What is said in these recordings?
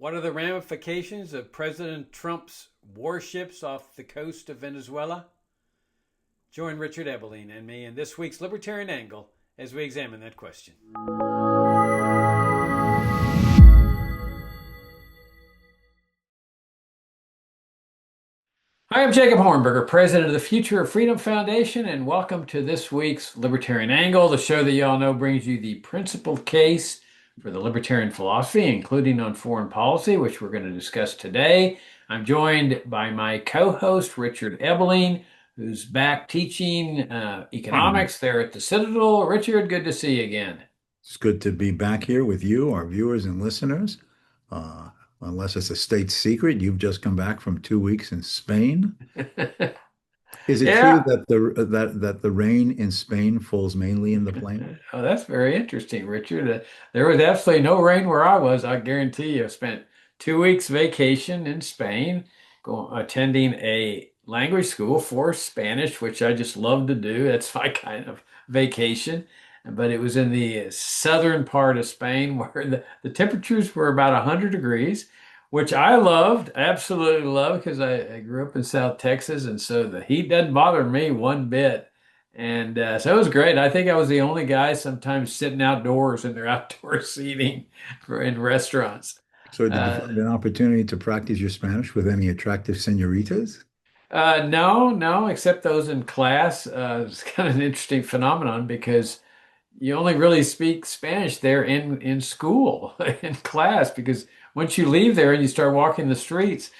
What are the ramifications of President Trump's warships off the coast of Venezuela? Join Richard Ebeling and me in this week's Libertarian Angle as we examine that question. Hi, I'm Jacob Hornberger, president of the Future of Freedom Foundation, and welcome to this week's Libertarian Angle, the show that you all know brings you the principled case for the libertarian philosophy, including on foreign policy, which we're going to discuss today. I'm joined by my co-host, Richard Ebeling, who's back teaching economics there at the Citadel. Richard, good to see you again. It's good to be back here with you, our viewers and listeners. Unless it's a state secret, you've just come back from 2 weeks in Spain. Is it true Yeah. that the rain in Spain falls mainly in the plain? Oh, that's very interesting, Richard. There was absolutely no rain where I was. I guarantee you. I spent 2 weeks vacation in Spain, attending a language school for Spanish, which I just love to do. That's my kind of vacation. But it was in the southern part of Spain where the temperatures were about 100 degrees, which I loved, absolutely loved, because I grew up in South Texas. And so the heat doesn't bother me one bit. And so it was great. I think I was the only guy sometimes sitting outdoors in their outdoor seating in restaurants. So did you Uh, find an opportunity to practice your Spanish with any attractive senoritas? no, except those in class. It's kind of an interesting phenomenon because you only really speak Spanish there in school, in class, because once you leave there and you start walking the streets,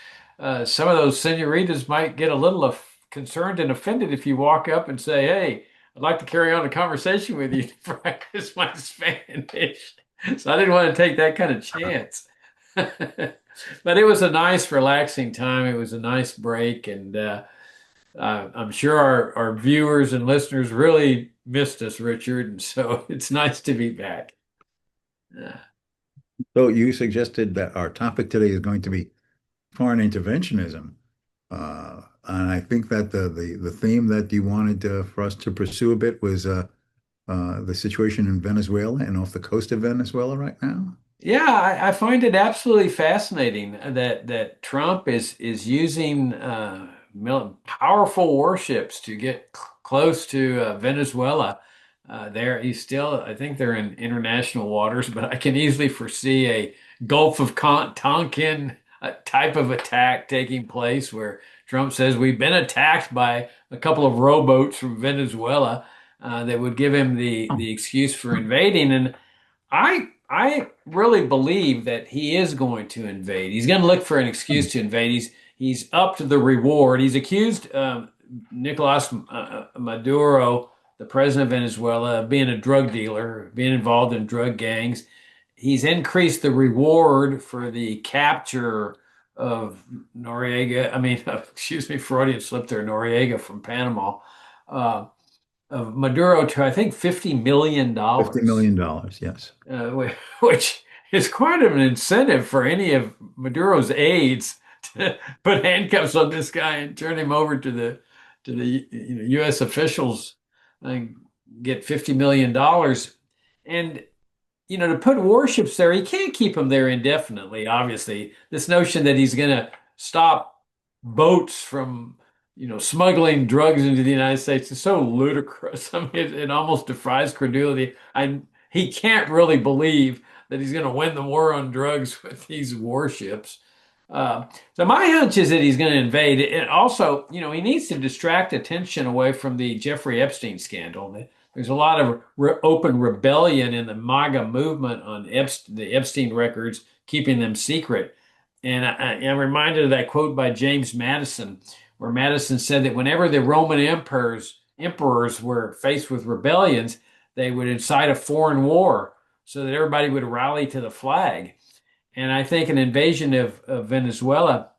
some of those senoritas might get a little concerned and offended if you walk up and say, "Hey, I'd like to carry on a conversation with you to practice my Spanish." So I didn't want to take that kind of chance. But it was a nice, relaxing time. It was a nice break, and I'm sure our viewers and listeners really missed us, Richard, and so it's nice to be back. Uh, So you suggested that our topic today is going to be foreign interventionism. And I think that the theme that you wanted for us to pursue a bit was the situation in Venezuela and off the coast of Venezuela right now. yeah, I find it absolutely fascinating that Trump is using powerful warships to get close to Venezuela. He's still, I think they're in international waters, but I can easily foresee a Gulf of Tonkin type of attack taking place where Trump says we've been attacked by a couple of rowboats from Venezuela that would give him the excuse for invading. And I really believe that he is going to invade. He's going to look for an excuse to invade. He's up to the reward. He's accused Nicolas Maduro, the president of Venezuela, of being a drug dealer, being involved in drug gangs. He's increased the reward for the capture of Noriega. I mean, excuse me, Freudian slip there, Noriega from Panama. Uh, of Maduro to I think $50 $50 million, million, yes. which is quite an incentive for any of Maduro's aides to put handcuffs on this guy and turn him over to the U.S. officials and get $50 million. And to put warships there, he can't keep them there indefinitely. Obviously, this notion that he's going to stop boats from smuggling drugs into the United States is so ludicrous. I mean, it almost defies credulity. He can't really believe that he's going to win the war on drugs with these warships. So my hunch is that he's going to invade. And also, he needs to distract attention away from the Jeffrey Epstein scandal. There's a lot of open rebellion in the MAGA movement on the Epstein records, keeping them secret. And I'm reminded of that quote by James Madison, where Madison said that whenever the Roman emperors were faced with rebellions, they would incite a foreign war so that everybody would rally to the flag. And I think an invasion of Venezuela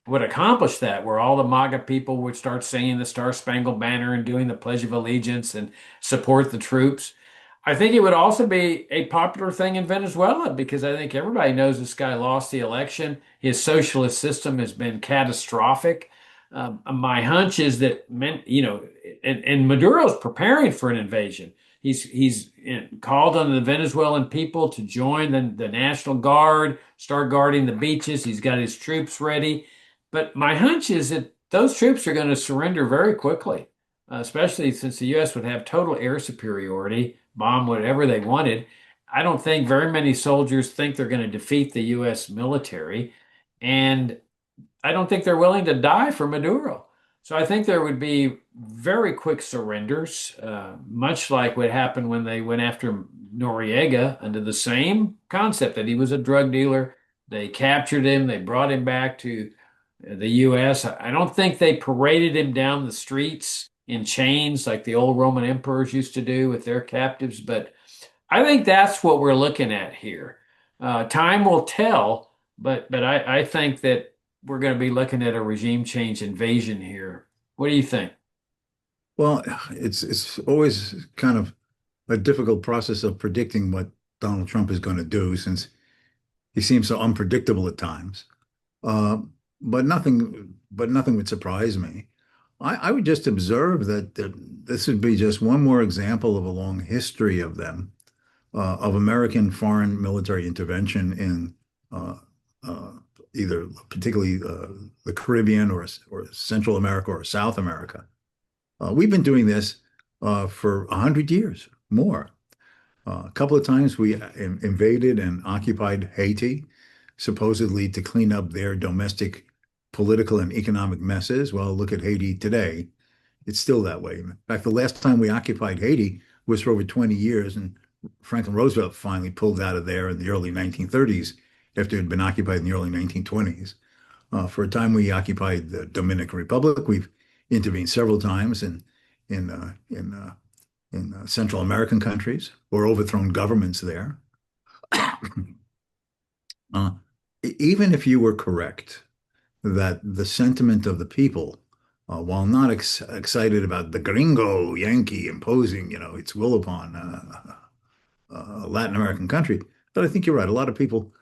would accomplish that, where all the MAGA people would start singing the Star Spangled Banner and doing the Pledge of Allegiance and support the troops. I think it would also be a popular thing in Venezuela because I think everybody knows this guy lost the election. His socialist system has been catastrophic. My hunch is that, and Maduro's preparing for an invasion. He's called on the Venezuelan people to join the National Guard, start guarding the beaches. He's got his troops ready. But my hunch is that those troops are going to surrender very quickly, especially since the U.S. would have total air superiority, bomb whatever they wanted. I don't think very many soldiers think they're going to defeat the U.S. military. And I don't think they're willing to die for Maduro. So I think there would be very quick surrenders, much like what happened when they went after Noriega under the same concept that he was a drug dealer. They captured him, they brought him back to the U.S. I don't think they paraded him down the streets in chains like the old Roman emperors used to do with their captives, but I think that's what we're looking at here. Time will tell, but I think that we're going to be looking at a regime change invasion here. What do you think? Well, it's always kind of a difficult process of predicting what Donald Trump is going to do since he seems so unpredictable at times. Uh, but nothing would surprise me. I would just observe that this would be just one more example of a long history of them, of American foreign military intervention in uh, uh, either particularly the Caribbean or Central America or South America. We've been doing this for 100 years more. A couple of times we invaded and occupied Haiti, supposedly to clean up their domestic political and economic messes. Well, look at Haiti today. It's still that way. In fact, the last time we occupied Haiti was for over 20 years, and Franklin Roosevelt finally pulled out of there in the early 1930s after it had been occupied in the early 1920s. For a time, we occupied the Dominican Republic. We've intervened several times in Central American countries or overthrown governments there. Uh, Even if you were correct that the sentiment of the people, while not excited about the gringo Yankee imposing, its will upon a Latin American country, but I think you're right. A lot of people,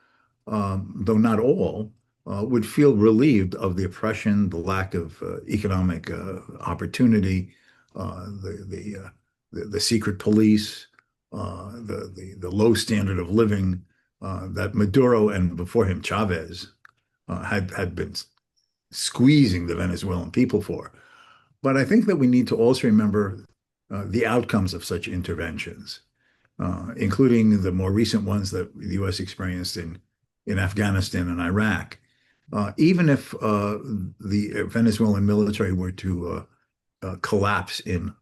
though not all, would feel relieved of the oppression, the lack of economic opportunity, the secret police, the low standard of living that Maduro and before him Chavez had been squeezing the Venezuelan people for. But I think that we need to also remember the outcomes of such interventions, including the more recent ones that the U.S. experienced in Afghanistan and Iraq. Even if the Venezuelan military were to collapse in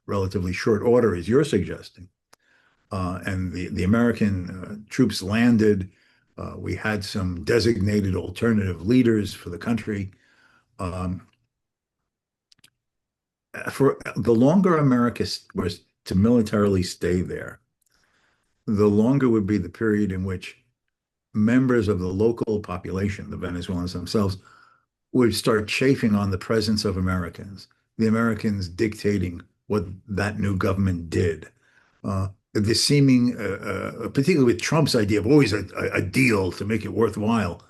relatively short order, as you're suggesting, and the American troops landed, we had some designated alternative leaders for the country. Um, for the longer America was to militarily stay there, the longer would be the period in which members of the local population, the Venezuelans themselves, would start chafing on the presence of Americans, the Americans dictating what that new government did. The seeming, particularly with Trump's idea of always a deal to make it worthwhile,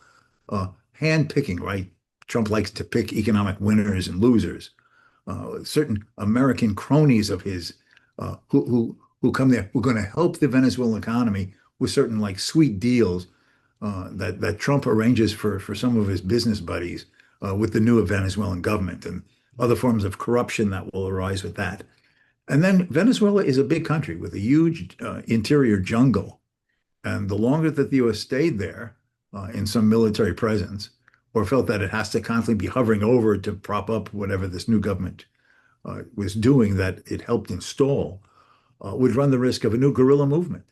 hand picking, right? Trump likes to pick economic winners and losers. Certain American cronies of his who come there, who are going to help the Venezuelan economy with certain like sweet deals that Trump arranges for some of his business buddies with the new Venezuelan government and other forms of corruption that will arise with that. And then Venezuela is a big country with a huge interior jungle. And the longer that the U.S. stayed there in some military presence, or felt that it has to constantly be hovering over to prop up whatever this new government was doing that it helped install, would run the risk of a new guerrilla movement.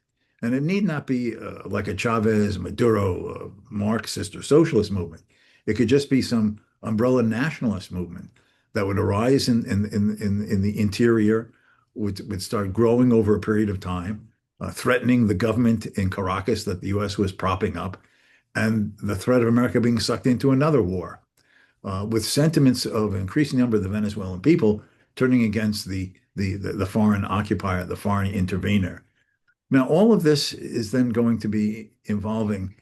And it need not be like a Chavez, Maduro, Marxist or socialist movement. It could just be some umbrella nationalist movement that would arise in the interior, would start growing over a period of time, threatening the government in Caracas that the U.S. was propping up, and the threat of America being sucked into another war, with sentiments of an increasing number of the Venezuelan people turning against the foreign occupier, the foreign intervener. Now, all of this is then going to be involving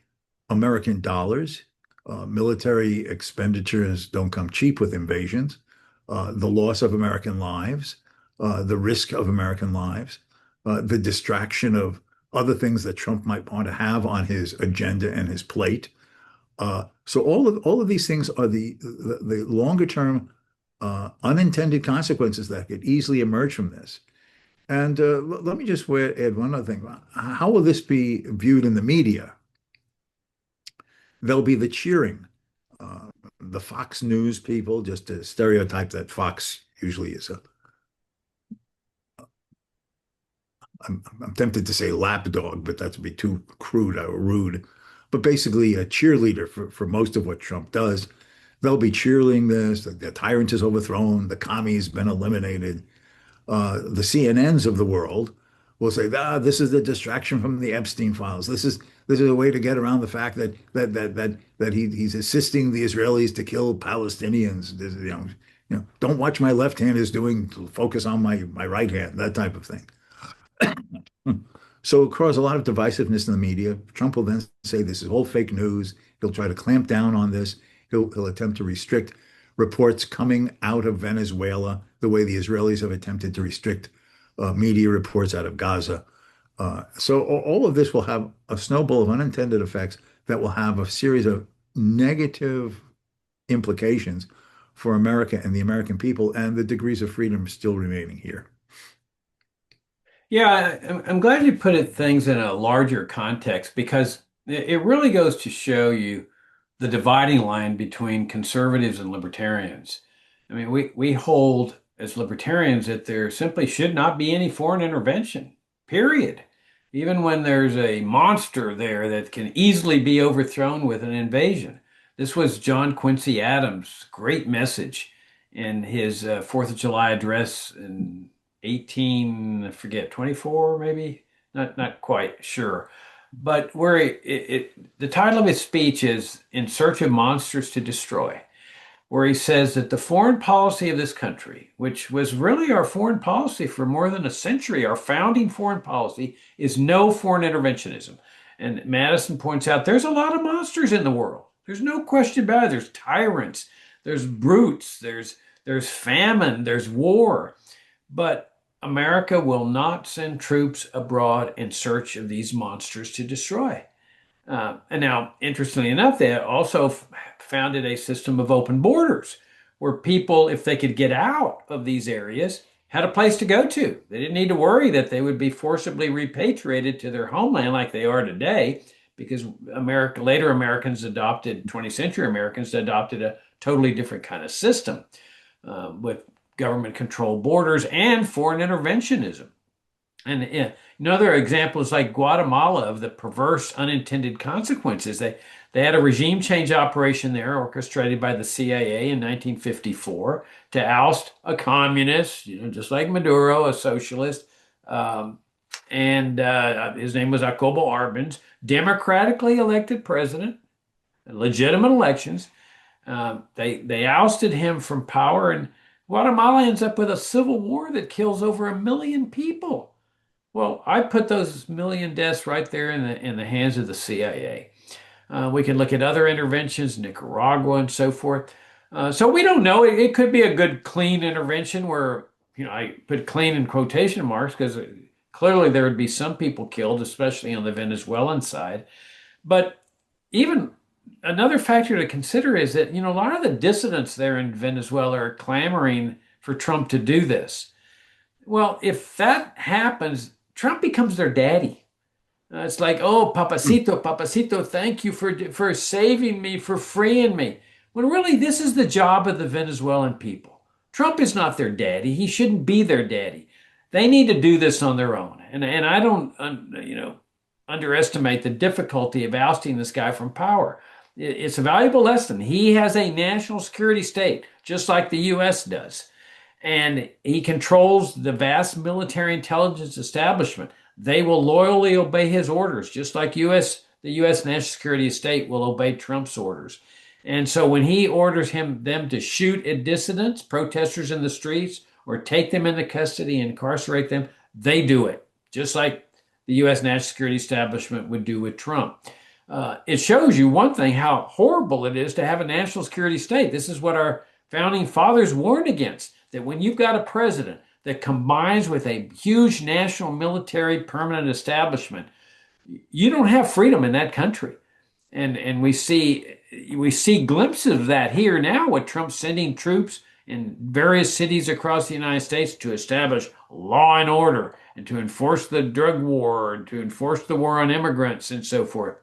American dollars. Military expenditures don't come cheap with invasions. The loss of American lives, the risk of American lives. the distraction of other things that Trump might want to have on his agenda and his plate. So all of these things are the longer term unintended consequences that could easily emerge from this. And let me just add one other thing. How will this be viewed in the media? There'll be the cheering. The Fox News people, just to stereotype that Fox usually is I'm tempted to say lapdog, but that would be too crude or rude. But basically, a cheerleader for most of what Trump does. They'll be cheerleading this. The tyrant is overthrown. The commie's been eliminated. The CNNs of the world will say, this is the distraction from the Epstein files. This is a way to get around the fact that he's assisting the Israelis to kill Palestinians. Don't watch my left hand is doing. Focus on my right hand. That type of thing. So it caused a lot of divisiveness in the media. Trump will then say this is all fake news. He'll try to clamp down on this. He'll attempt to restrict reports coming out of Venezuela the way the Israelis have attempted to restrict media reports out of Gaza. So all of this will have a snowball of unintended effects that will have a series of negative implications for America and the American people and the degrees of freedom still remaining here. Yeah, I'm glad you put things in a larger context because it really goes to show you the dividing line between conservatives and libertarians. I mean, we hold as libertarians that there simply should not be any foreign intervention, period. Even when there's a monster there that can easily be overthrown with an invasion. This was John Quincy Adams' great message in his 4th of July address in 18, I forget, 24 maybe? Not quite sure. But where the title of his speech is In Search of Monsters to Destroy, where he says that the foreign policy of this country, which was really our foreign policy for more than a century, our founding foreign policy, is no foreign interventionism. And Madison points out there's a lot of monsters in the world. There's no question about it. There's tyrants, there's brutes, there's famine, there's war. But America will not send troops abroad in search of these monsters to destroy. And now, interestingly enough, they also founded a system of open borders where people, if they could get out of these areas, had a place to go to. They didn't need to worry that they would be forcibly repatriated to their homeland like they are today, because later Americans adopted, 20th century Americans adopted a totally different kind of system with government-controlled borders and foreign interventionism. And another example is like Guatemala of the perverse unintended consequences. They had a regime change operation there orchestrated by the CIA in 1954 to oust a communist, just like Maduro, a socialist. And his name was Jacobo Arbenz, democratically elected president, legitimate elections. They ousted him from power, and Guatemala ends up with a civil war that kills over 1 million people. Well, I put those million deaths right there in the hands of the CIA. We can look at other interventions, Nicaragua and so forth. So we don't know. It could be a good, clean intervention where, I put clean in quotation marks because clearly there would be some people killed, especially on the Venezuelan side. But even another factor to consider is that, a lot of the dissidents there in Venezuela are clamoring for Trump to do this. Well, if that happens, Trump becomes their daddy. It's like, oh, Papacito, Papacito, thank you for saving me, for freeing me. When really, this is the job of the Venezuelan people. Trump is not their daddy. He shouldn't be their daddy. They need to do this on their own. And I don't, underestimate the difficulty of ousting this guy from power. It's a valuable lesson. He has a national security state, just like the U.S. does. And he controls the vast military intelligence establishment. They will loyally obey his orders, just like the U.S. national security state will obey Trump's orders. And so when he orders them to shoot at dissidents, protesters in the streets, or take them into custody and incarcerate them, they do it, just like the U.S. national security establishment would do with Trump. It shows you one thing, how horrible it is to have a national security state. This is what our founding fathers warned against, that when you've got a president that combines with a huge national military permanent establishment, you don't have freedom in that country. And we see glimpses of that here now with Trump sending troops in various cities across the United States to establish law and order and to enforce the drug war and to enforce the war on immigrants and so forth.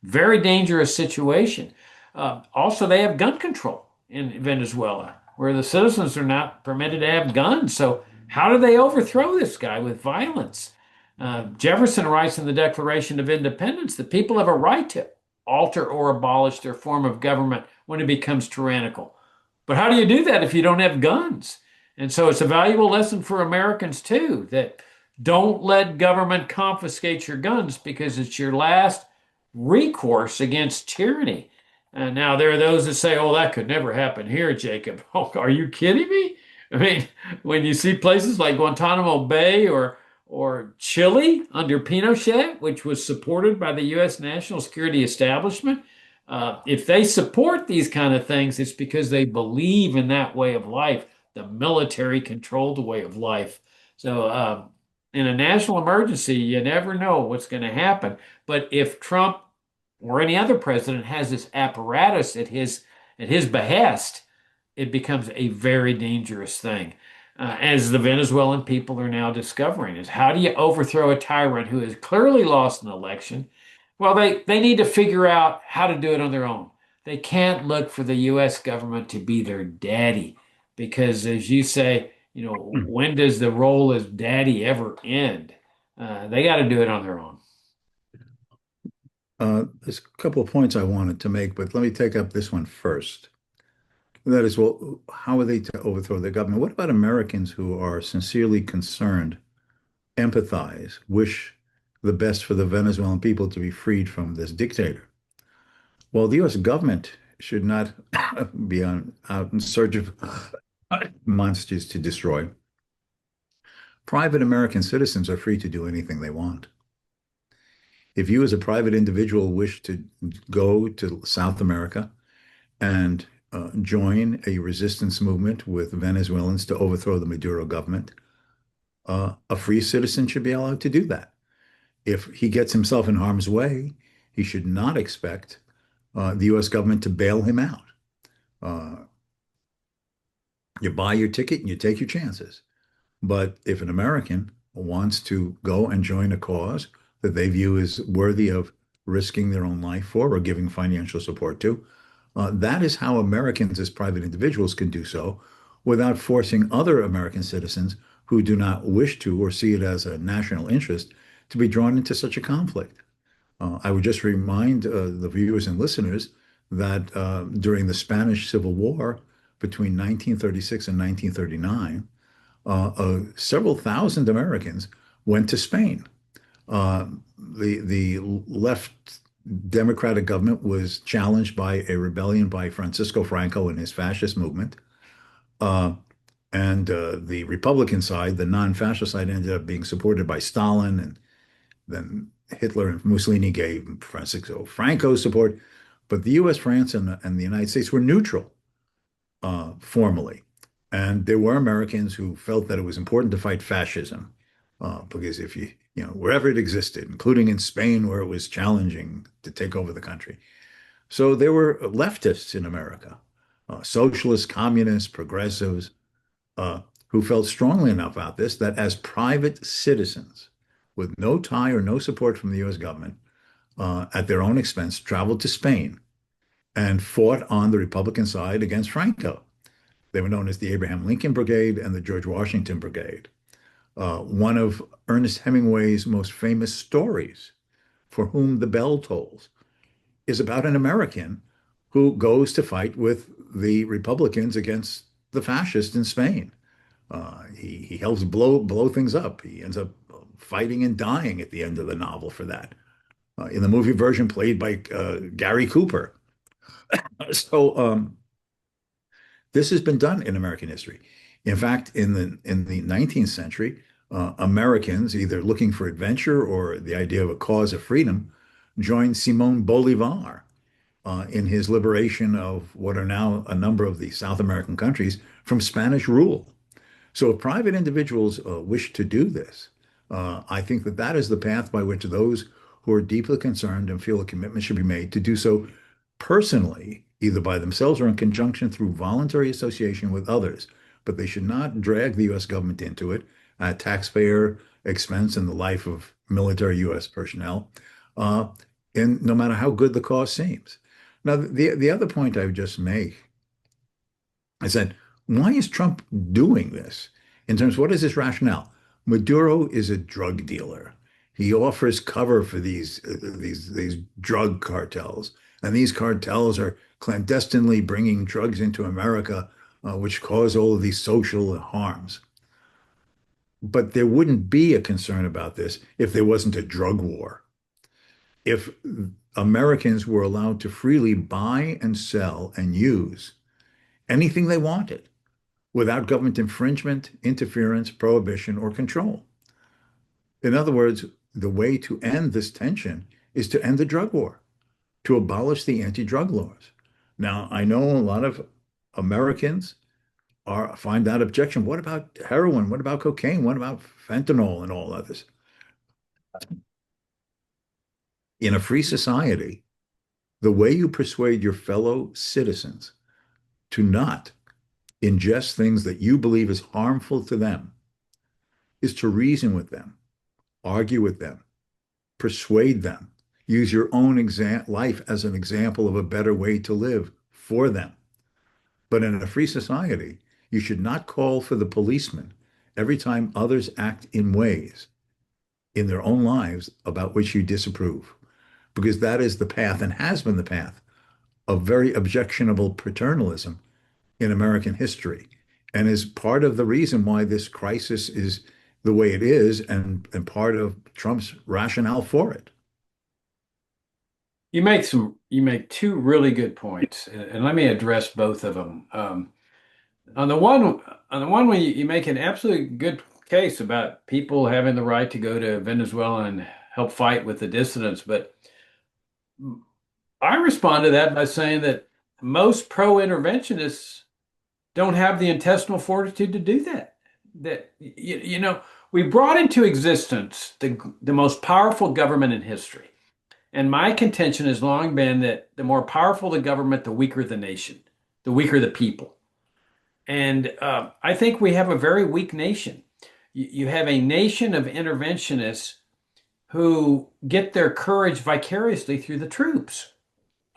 Very dangerous situation. Also, they have gun control in Venezuela, where the citizens are not permitted to have guns. So, how do they overthrow this guy with violence? Jefferson writes in the Declaration of Independence that people have a right to alter or abolish their form of government when it becomes tyrannical. But how do you do that if you don't have guns? And so it's a valuable lesson for Americans too that don't let government confiscate your guns because it's your last recourse against tyranny. And now there are those that say, oh, that could never happen here, Jacob. Oh, are you kidding me? I mean, when you see places like Guantanamo Bay or Chile under Pinochet, which was supported by the U.S. national security establishment, if they support these kind of things, it's because they believe in that way of life, the military controlled way of life. So, in a national emergency, you never know what's going to happen. But if Trump or any other president has this apparatus at his behest, it becomes a very dangerous thing. As the Venezuelan people are now discovering, is how do you overthrow a tyrant who has clearly lost an election? Well, they need to figure out how to do it on their own. They can't look for the U.S. government to be their daddy because, as you say, when does the role as daddy ever end? They got to do it on their own. There's a couple of points I wanted to make, but let me take up this one first. That is, well, how are they to overthrow the government? What about Americans who are sincerely concerned, empathize, wish the best for the Venezuelan people to be freed from this dictator? Well, the U.S. government should not be out in search of monsters to destroy. Private American citizens are free to do anything they want. If you, as a private individual, wish to go to South America and join a resistance movement with Venezuelans to overthrow the Maduro government, a free citizen should be allowed to do that. If he gets himself in harm's way, he should not expect the U.S. government to bail him out. Uh, you buy your ticket and you take your chances. But if an American wants to go and join a cause that they view as worthy of risking their own life for or giving financial support to, that is how Americans as private individuals can do so without forcing other American citizens who do not wish to or see it as a national interest to be drawn into such a conflict. I would just remind the viewers and listeners that during the Spanish Civil War between 1936 and 1939, several thousand Americans went to Spain. The left democratic government was challenged by a rebellion by Francisco Franco and his fascist movement. And the Republican side, the non-fascist side, ended up being supported by Stalin, and then Hitler and Mussolini gave Francisco Franco support. But the U.S., France, and the United States were neutral formally. And there were Americans who felt that it was important to fight fascism because if wherever it existed, including in Spain, where it was challenging to take over the country. So there were leftists in America, socialists, communists, progressives, who felt strongly enough about this that as private citizens with no tie or no support from the U.S. government, at their own expense, traveled to Spain and fought on the Republican side against Franco. They were known as the Abraham Lincoln Brigade and the George Washington Brigade. One of Ernest Hemingway's most famous stories, For Whom the Bell Tolls, is about an American who goes to fight with the Republicans against the fascists in Spain. He helps blow things up. He ends up fighting and dying at the end of the novel for that. In the movie version, played by Gary Cooper. So this has been done in American history. In fact, in the 19th century, Americans, either looking for adventure or the idea of a cause of freedom, joined Simón Bolívar in his liberation of what are now a number of the South American countries from Spanish rule. So if private individuals wish to do this, I think that that is the path by which those who are deeply concerned and feel a commitment should be made to do so personally, either by themselves or in conjunction through voluntary association with others. But they should not drag the U.S. government into it at taxpayer expense in the life of military U.S. personnel, uh, and no matter how good the cause seems. Now, the other point I would just make is that why is Trump doing this? In terms of what is his rationale? Maduro is a drug dealer. He offers cover for these drug cartels, and these cartels are clandestinely bringing drugs into America, which cause all of these social harms. But there wouldn't be a concern about this if there wasn't a drug war. If Americans were allowed to freely buy and sell and use anything they wanted without government infringement, interference, prohibition, or control. In other words, the way to end this tension is to end the drug war, to abolish the anti-drug laws. Now, I know a lot of Americans find that objection. What about heroin? What about cocaine? What about fentanyl and all others? In a free society, the way you persuade your fellow citizens to not ingest things that you believe is harmful to them is to reason with them, argue with them, persuade them, use your own life as an example of a better way to live for them. But in a free society, you should not call for the policeman every time others act in ways in their own lives about which you disapprove, because that is the path and has been the path of very objectionable paternalism in American history and is part of the reason why this crisis is the way it is and part of Trump's rationale for it. You make two really good points, and let me address both of them. On the one way, you make an absolutely good case about people having the right to go to Venezuela and help fight with the dissidents, but I respond to that by saying that most pro-interventionists don't have the intestinal fortitude to do that. That we brought into existence the most powerful government in history. And my contention has long been that the more powerful the government, the weaker the nation, the weaker the people. And I think we have a very weak nation. You have a nation of interventionists who get their courage vicariously through the troops.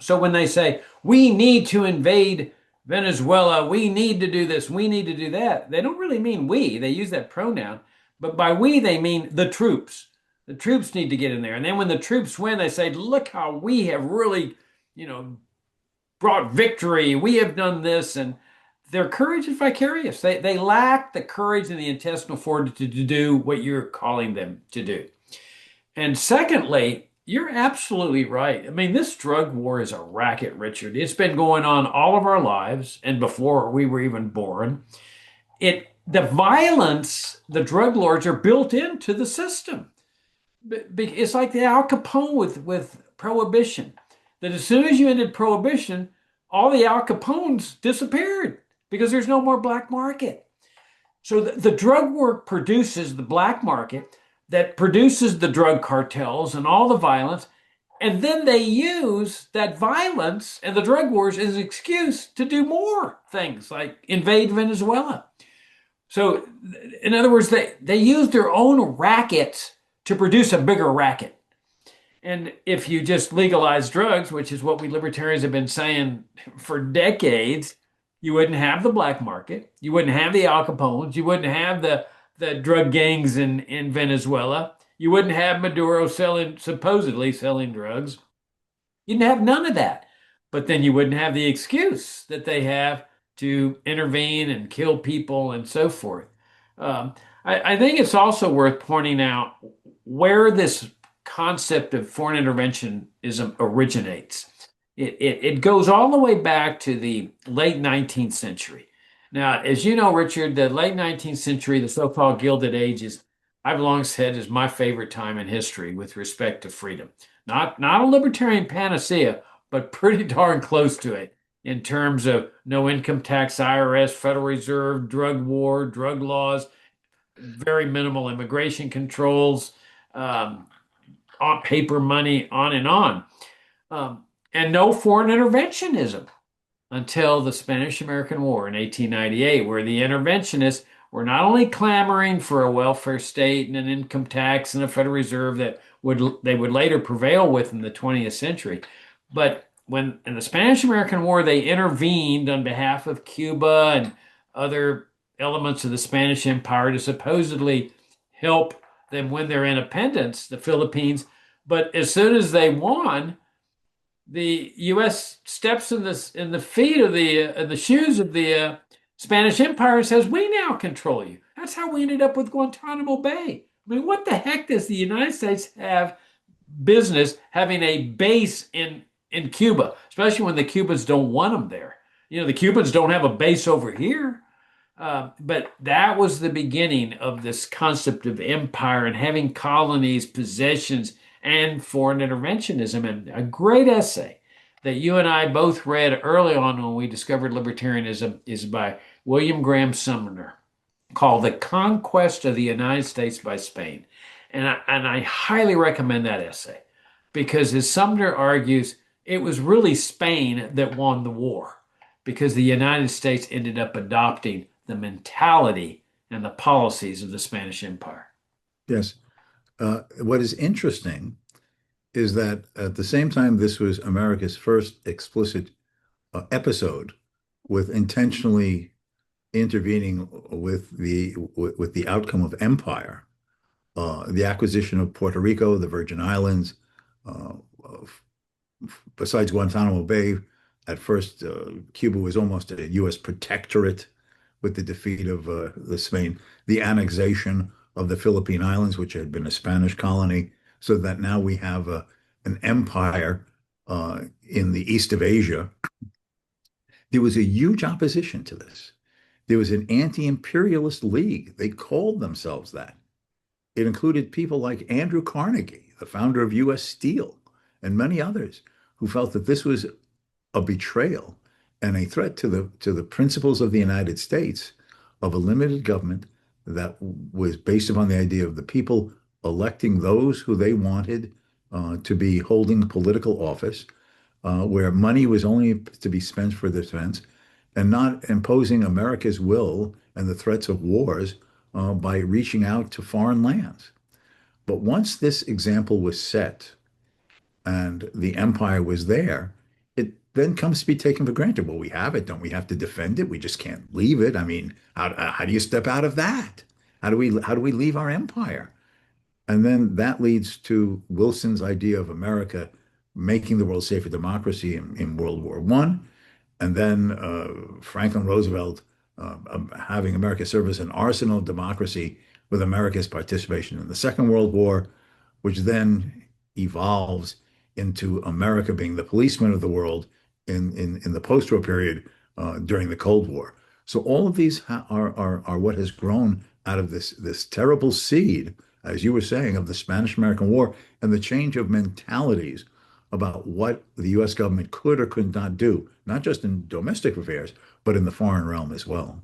So when they say, we need to invade Venezuela, we need to do this, we need to do that, they don't really mean we. They use that pronoun. But by we, they mean the troops. The troops need to get in there. And then when the troops win, they say, look how we have really, brought victory. We have done this. And their courage is vicarious. They lack the courage and the intestinal fortitude to do what you're calling them to do. And secondly, you're absolutely right. I mean, this drug war is a racket, Richard. It's been going on all of our lives and before we were even born. The violence, the drug lords are built into the system. It's like the Al Capone with prohibition. That as soon as you ended prohibition, all the Al Capones disappeared because there's no more black market. So the drug war produces the black market that produces the drug cartels and all the violence. And then they use that violence and the drug wars as an excuse to do more things like invade Venezuela. So in other words, they use their own rackets to produce a bigger racket. And if you just legalize drugs, which is what we libertarians have been saying for decades, you wouldn't have the black market. You wouldn't have the Al Capones. You wouldn't have the drug gangs in Venezuela. You wouldn't have Maduro supposedly selling drugs. You didn't have none of that. But then you wouldn't have the excuse that they have to intervene and kill people and so forth. I think it's also worth pointing out where this concept of foreign interventionism originates. It goes all the way back to the late 19th century. Now, as you know, Richard, the late 19th century, the so-called Gilded Age, I've long said, is my favorite time in history with respect to freedom. Not a libertarian panacea, but pretty darn close to it. in terms of no income tax, IRS, Federal Reserve, drug war, drug laws, very minimal immigration controls, um, on paper money, on and on. Um, and no foreign interventionism until the Spanish-American War in 1898, where the interventionists were not only clamoring for a welfare state and an income tax and a Federal Reserve that would later prevail with in the 20th century, but when in the Spanish-American War they intervened on behalf of Cuba and other elements of the Spanish Empire to supposedly help them win their independence, the Philippines. But as soon as they won, the U.S. steps in the feet of the shoes of the Spanish Empire and says, "We now control you." That's how we ended up with Guantanamo Bay. I mean, what the heck does the United States have business having a base in Cuba, especially when the Cubans don't want them there? You know, the Cubans don't have a base over here. But that was the beginning of this concept of empire and having colonies, possessions, and foreign interventionism. And a great essay that you and I both read early on when we discovered libertarianism is by William Graham Sumner, called The Conquest of the United States by Spain. And I highly recommend that essay because, as Sumner argues, it was really Spain that won the war because the United States ended up adopting the mentality and the policies of the Spanish Empire. Yes. What is interesting is that at the same time, this was America's first explicit episode with intentionally intervening with the outcome of empire, the acquisition of Puerto Rico, the Virgin Islands, uh, besides Guantanamo Bay. At first, Cuba was almost a U.S. protectorate with the defeat of the Spain, the annexation of the Philippine Islands, which had been a Spanish colony, so that now we have an empire in the east of Asia. There was a huge opposition to this. There was an anti-imperialist league. They called themselves that. It included people like Andrew Carnegie, the founder of U.S. Steel, and many others who felt that this was a betrayal and a threat to the principles of the United States of a limited government that was based upon the idea of the people electing those who they wanted to be holding political office, where money was only to be spent for defense, and not imposing America's will and the threats of wars by reaching out to foreign lands. But once this example was set and the empire was there, it then comes to be taken for granted. Well, we have it. Don't we have to defend it? We just can't leave it. I mean, how do you step out of that? How do we leave our empire? And then that leads to Wilson's idea of America making the world safer democracy in World War One, and then Franklin Roosevelt having America serve as an arsenal of democracy with America's participation in the Second World War, which then evolves into America being the policeman of the world in the post-war period during the Cold War. So all of these are what has grown out of this terrible seed, as you were saying, of the Spanish-American War and the change of mentalities about what the U.S. government could or could not do, not just in domestic affairs, but in the foreign realm as well.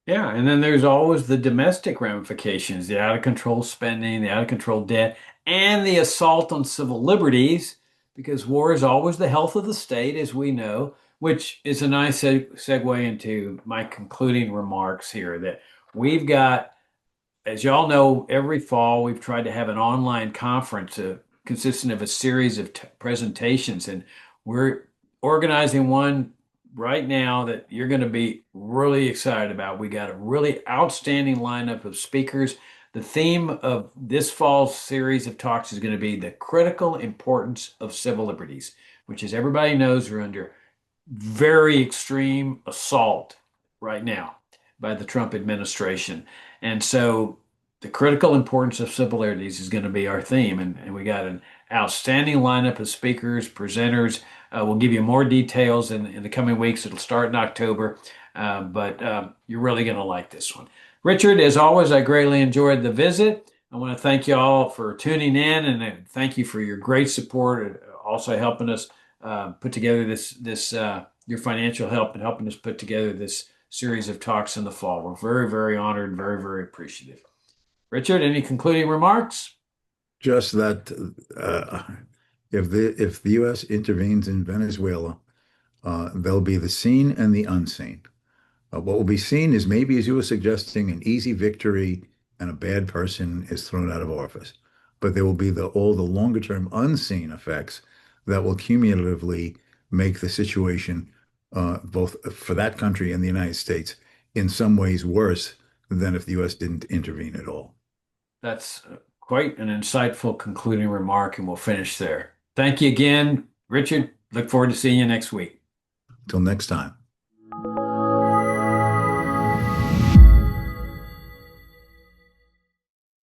Yeah, and then there's always the domestic ramifications, the out of control spending, the out of control debt, and the assault on civil liberties, because war is always the health of the state, as we know, which is a nice segue into my concluding remarks here that we've got, as y'all know, every fall we've tried to have an online conference consisting of a series of presentations, and we're organizing one right now that you're going to be really excited about. We got a really outstanding lineup of speakers. The theme of this fall's series of talks is going to be the critical importance of civil liberties, which, as everybody knows, are under very extreme assault right now by the Trump administration. And so the critical importance of civil liberties is going to be our theme. And we got an outstanding lineup of speakers, presenters. We'll give you more details in the coming weeks. It'll start in October, but you're really going to like this one. Richard, as always, I greatly enjoyed the visit. I want to thank you all for tuning in and thank you for your great support and also helping us put together this your financial help in helping us put together this series of talks in the fall. We're very, very honored, very, very appreciative. Richard, any concluding remarks? Just that if the U.S. intervenes in Venezuela, there'll be the seen and the unseen. What will be seen is maybe, as you were suggesting, an easy victory and a bad person is thrown out of office. But there will be all the longer term unseen effects that will cumulatively make the situation, both for that country and the United States, in some ways worse than if the U.S. didn't intervene at all. That's quite an insightful concluding remark, and we'll finish there. Thank you again, Richard. Look forward to seeing you next week. Till next time.